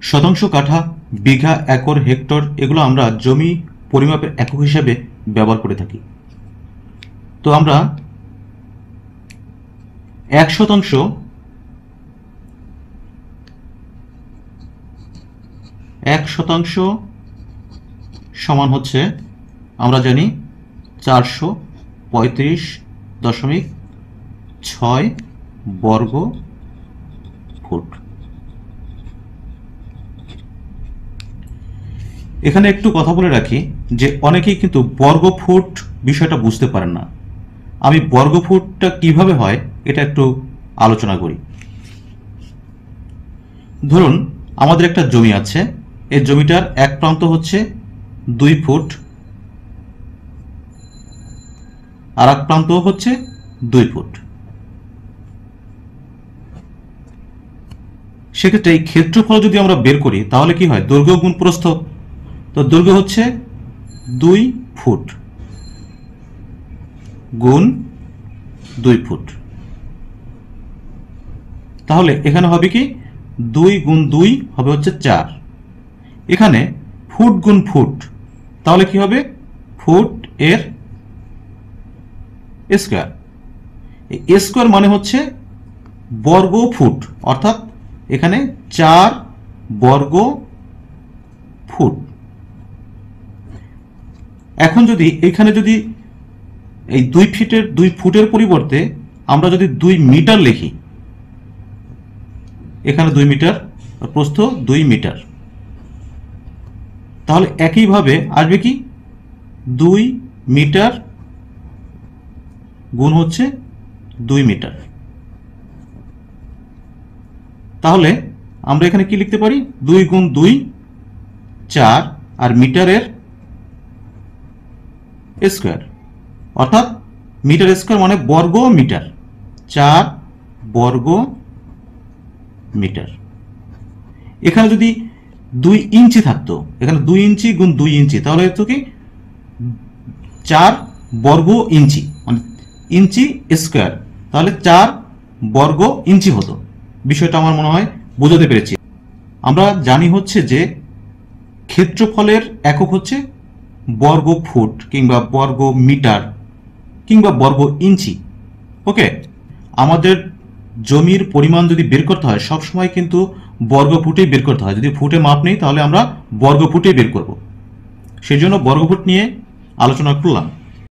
শতাংশ, কাঠা, বিঘা, acre, hectare এগুলো আমরা জমি পরিমাপের একক হিসাবে ব্যবহার করে থাকি। তো আমরা 1% সমান হচ্ছে আমরা জানি 435.6 বর্গ ফুট। এখানে একটু কথা বলে রাখি যে অনেকেই কিন্তু বর্গ ফুট বিষয়টা বুঝতে পারেন না। আমি বর্গ ফুটটা কিভাবে হয় এটা একটু আলোচনা করি। ধরুন আমাদের একটা জমি আছে, এই জমিটার এক প্রান্ত হচ্ছে 2 ফুট আর এক প্রান্ত হচ্ছে 2 ফুট। সেক্ষেত্রে এই ক্ষেত্রফল যদি আমরা বের করি তাহলে কি হয়, দৈর্ঘ্য গুণ প্রস্থ। তো দৈর্ঘ্য হচ্ছে 2 ফুট গুণ 2 ফুট, তাহলে এখানে হবে কি 2 গুণ 2 হবে হচ্ছে 4। এখানে ফুট গুণ ফুট, তাহলে কি হবে ফুট এর স্কয়ার। এই স্কয়ার মানে হচ্ছে বর্গ ফুট, অর্থাৎ এখানে 4 বর্গ ফুট। এখন যদি এখানে যদি এই 2 ফুটের পরিবর্তে আমরা যদি 2 মিটার লিখি, এখানে 2 মিটার, প্রস্থ 2 মিটার, তাহলে একইভাবে আসবে কি 2 মিটার গুণ হচ্ছে 2 মিটার। তাহলে আমরা এখানে কি লিখতে পারি, 2 গুণ 2 4 আর মিটারের স্কয়ার, অর্থাৎ মিটার স্কয়ার মানে বর্গ মিটার, 4 বর্গ মিটার। এখানে যদি 2 ইঞ্চি থাকতো, এখানে 2 ইঞ্চি গুণ 2 ইঞ্চি, তাহলে হতো কি 4 বর্গ ইঞ্চি, মানে ইঞ্চি স্কয়ার, তাহলে 4 বর্গ ইঞ্চি হতো। বিষয়টা আমার মনে হয় বোঝাতে পেরেছি। আমরা জানি হচ্ছে যে ক্ষেত্রফলের একক হচ্ছে বর্গ ফুট কিংবা বর্গ মিটার কিংবা বর্গ ইঞ্চি। ওকে, আমাদের জমির পরিমাণ যদি বের করতে হয় সবসময় কিন্তু বর্গ ফুটেই বের করতে হয়। যদি ফুটে মাপ নেই তাহলে আমরা বর্গ ফুটেই বের করব। সেই জন্য বর্গ ফুট নিয়ে আলোচনা করলাম।